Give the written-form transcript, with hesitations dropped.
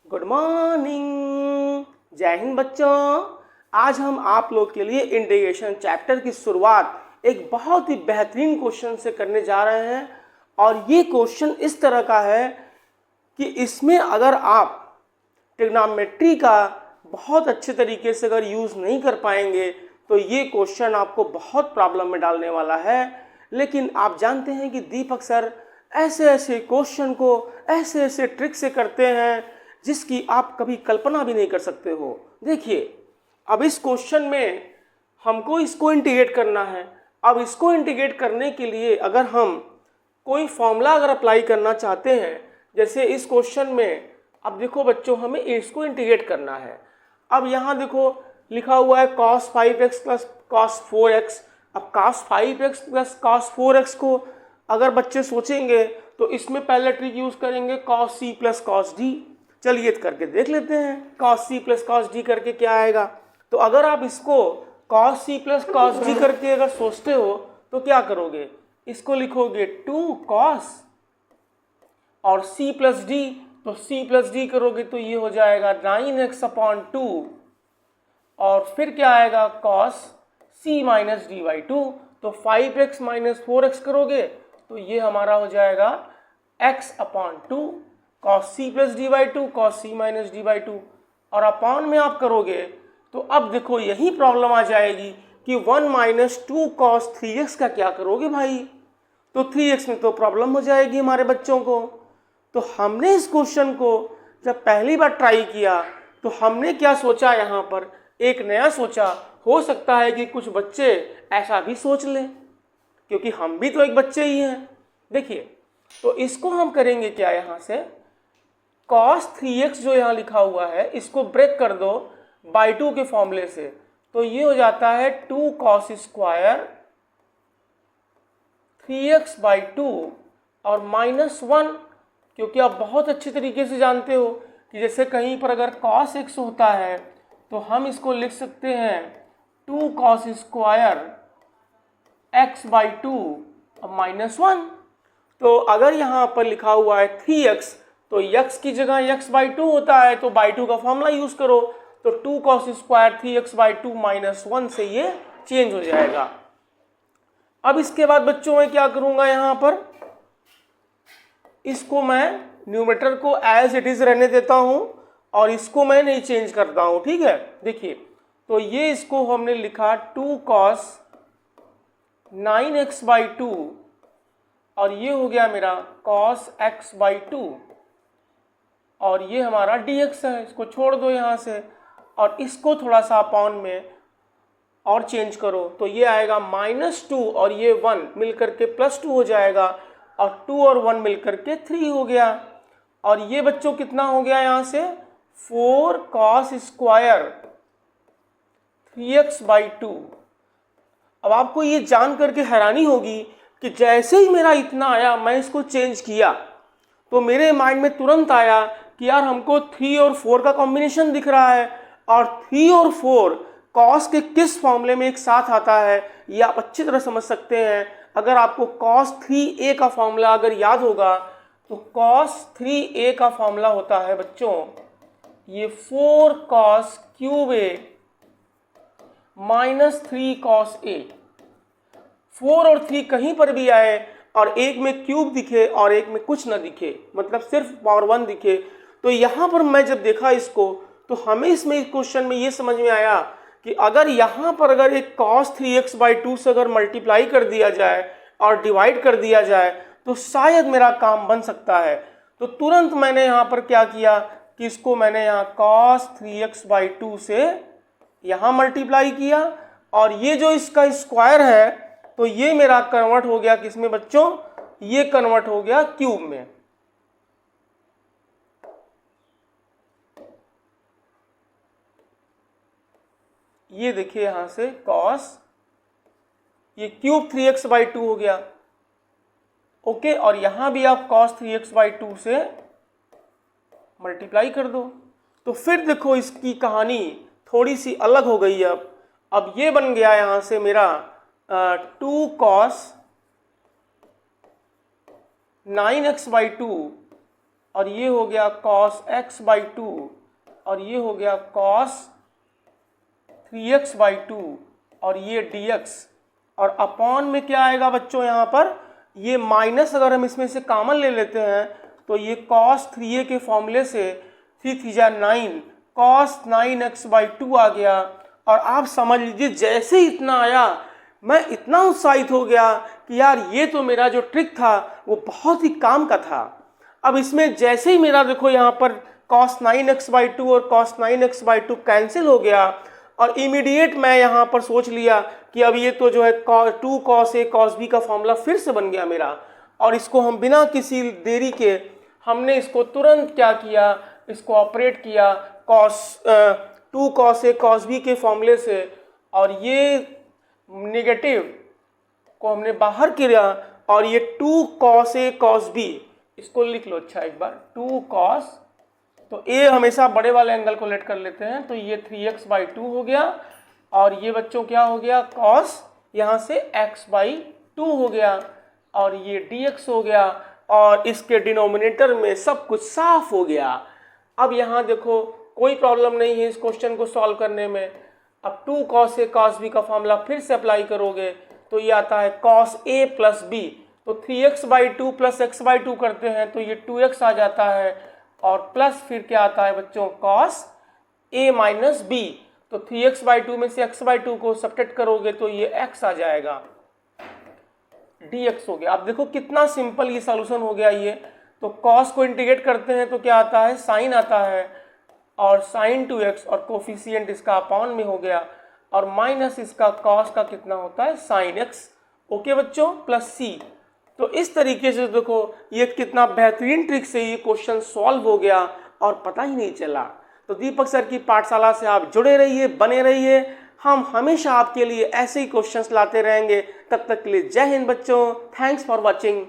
Good morning. जय हिंद बच्चों। आज हम आप लोग के लिए इंटीग्रेशन चैप्टर की शुरुआत एक बहुत ही बेहतरीन क्वेश्चन से करने जा रहे हैं। और ये क्वेश्चन इस तरह का है कि इसमें अगर आप ट्रिग्नोमेट्री का बहुत अच्छे तरीके से अगर यूज़ नहीं कर पाएंगे तो ये क्वेश्चन आपको बहुत प्रॉब्लम में डालने वाला है। लेकिन आप जानते हैं कि दीपक सर ऐसे ऐसे क्वेश्चन को ऐसे ऐसे ट्रिक से करते हैं जिसकी आप कभी कल्पना भी नहीं कर सकते हो। देखिए, अब इस क्वेश्चन में हमको इसको इंटीग्रेट करना है। अब इसको इंटीग्रेट करने के लिए अगर हम कोई फॉर्मूला अगर अप्लाई करना चाहते हैं, जैसे इस क्वेश्चन में, अब देखो बच्चों, हमें इसको इंटीग्रेट करना है। अब यहाँ देखो लिखा हुआ है cos 5x plus cos 4x। अब cos 5x plus cos 4x को अगर बच्चे सोचेंगे तो इसमें पहले ट्रिक यूज़ करेंगे cos c plus cos d। चलिए करके देख लेते हैं cos c plus cos d करके क्या आएगा। तो अगर आप इसको cos c plus cos d करके अगर सोचते हो तो क्या करोगे, इसको लिखोगे 2 cos और c प्लस d, तो c प्लस d करोगे तो ये हो जाएगा 9x/2 और फिर क्या आएगा cos c minus D by 2। तो 5x माइनस 4x करोगे तो ये हमारा हो जाएगा x/2 cos c plus D by 2 cos c minus D by 2। और अपॉन में आप करोगे तो अब देखो यही प्रॉब्लम आ जाएगी कि 1 माइनस 2 cos 3x का क्या करोगे भाई। तो 3x में तो प्रॉब्लम हो जाएगी हमारे बच्चों को। तो हमने इस क्वेश्चन को जब पहली बार ट्राई किया तो हमने क्या सोचा, यहाँ पर एक नया सोचा। हो सकता है कि कुछ बच्चे ऐसा भी सोच लें, क्योंकि हम भी तो एक बच्चे ही हैं। देखिए, तो इसको हम करेंगे क्या, यहाँ से cos 3x जो यहाँ लिखा हुआ है इसको ब्रेक कर दो बाई 2 के फॉर्मूले से। तो ये हो जाता है 2 cos स्क्वायर 3x बाई 2 और -1, क्योंकि आप बहुत अच्छे तरीके से जानते हो कि जैसे कहीं पर अगर cos x होता है तो हम इसको लिख सकते हैं 2 cos स्क्वायर x बाई 2 और -1। तो अगर यहाँ पर लिखा हुआ है 3x तो x की जगह x बाई 2 होता है, तो बाई 2 का फॉर्मूला यूज़ करो। तो 2 cos स्क्वायर 3x बाई 2 -1 से ये चेंज हो जाएगा। अब इसके बाद बच्चों मैं क्या करूँगा, यहाँ पर इसको मैं न्यूमरेटर को एज इट इज़ रहने देता हूँ और इसको मैं नहीं चेंज करता हूँ, ठीक है। देखिए, तो ये इसको हमने लिखा 2 cos 9x बाई 2 और ये हो गया मेरा cos x बाई 2 और ये हमारा dx है। इसको छोड़ दो यहाँ से और इसको थोड़ा सा अपॉन में और चेंज करो तो ये आएगा -2 और ये 1 मिल करके +2 हो जाएगा और 2 और 1 मिल करके 3 हो गया। और ये बच्चों कितना हो गया, यहाँ से 4 cos स्क्वायर 3x बाई 2। अब आपको ये जान करके हैरानी होगी कि जैसे ही मेरा इतना आया मैं इसको चेंज किया तो मेरे माइंड में तुरंत आया कि यार हमको 3 और 4 का कॉम्बिनेशन दिख रहा है और 3 और 4 cos के किस फॉर्मूले में एक साथ आता है ये आप अच्छी तरह समझ सकते हैं। अगर आपको cos 3a का फॉर्मूला अगर याद होगा तो cos 3a का फॉर्मूला होता है बच्चों ये 4 cos cube a minus 3 cos a। 4 और 3 कहीं पर भी आए और एक में क्यूब दिखे और एक में कुछ ना दिखे, मतलब सिर्फ पावर 1 दिखे, तो यहाँ पर मैं जब देखा इसको तो हमें इसमें इस क्वेश्चन में ये समझ में आया कि अगर यहाँ पर अगर एक cos 3x बाई 2 से अगर मल्टीप्लाई कर दिया जाए और डिवाइड कर दिया जाए तो शायद मेरा काम बन सकता है। तो तुरंत मैंने यहाँ पर क्या किया कि इसको मैंने यहाँ cos 3x बाई 2 से यहाँ मल्टीप्लाई किया और ये जो इसका स्क्वायर है तो ये मेरा कन्वर्ट हो गया किसमें बच्चों, ये कन्वर्ट हो गया क्यूब में। ये देखिए यहाँ से cos ये क्यूब 3x बाई 2 हो गया, ओके। और यहाँ भी आप cos 3x बाई 2 से मल्टीप्लाई कर दो तो फिर देखो इसकी कहानी थोड़ी सी अलग हो गई। अब ये बन गया यहाँ से मेरा 2 cos 9x बाई 2 और ये हो गया cos x/2 और ये हो गया cos 3x/2 और ये dx और अपॉन में क्या आएगा बच्चों यहाँ पर ये माइनस, अगर हम इसमें से कॉमन ले लेते हैं तो ये cos 3a के फॉर्मूले से 3 3 जा 9 cos 9x/2 आ गया। और आप समझ लीजिए जैसे ही इतना आया मैं इतना उत्साहित हो गया कि यार ये तो मेरा जो ट्रिक था वो बहुत ही काम का था। अब इसमें जैसे ही मेरा देखो यहाँ पर cos 9x/2 और cos 9x/2 कैंसिल हो गया और इमीडिएट मैं यहाँ पर सोच लिया कि अब ये तो जो है 2 cos a cos b का फॉर्मूला फिर से बन गया मेरा। और इसको हम बिना किसी देरी के हमने इसको तुरंत क्या किया, इसको ऑपरेट किया 2 cos a cos b के फॉर्मूले से और ये नेगेटिव को हमने बाहर किया और ये 2 cos a cos b इसको लिख लो अच्छा एक बार 2 cos, तो a हमेशा बड़े वाले एंगल को लेट कर लेते हैं तो ये 3x/2 हो गया और ये बच्चों क्या हो गया cos यहाँ से x/2 हो गया और ये dx हो गया और इसके डिनोमिनेटर में सब कुछ साफ हो गया। अब यहाँ देखो कोई प्रॉब्लम नहीं है इस क्वेश्चन को सॉल्व करने में। अब 2 cos a cos b का फॉर्मूला फिर से अप्लाई करोगे तो ये आता है cos a प्लस b, तो 3x/2 प्लस x/2 करते हैं तो ये 2x आ जाता है और प्लस फिर क्या आता है बच्चों cos a माइनस b, तो 3x/2 में से x/2 को सब्ट्रैक्ट करोगे तो ये x आ जाएगा, dx हो गया। अब देखो कितना सिंपल ये सॉल्यूशन हो गया ये। तो cos को इंटीग्रेट करते हैं तो क्या आता है sin आता है और sin 2x और कोफिशिएंट इसका अपॉन में हो गया और माइनस इसका cos का कितना होता है sin x। ओके बच्चों, प्लस c। तो इस तरीके से देखो ये कितना बेहतरीन ट्रिक से ये क्वेश्चन सॉल्व हो गया और पता ही नहीं चला। तो दीपक सर की पाठशाला से आप जुड़े रहिए, बने रहिए, हम हमेशा आपके लिए ऐसे ही क्वेश्चंस लाते रहेंगे। तब तक के लिए जय हिंद बच्चों, थैंक्स फॉर वॉचिंग।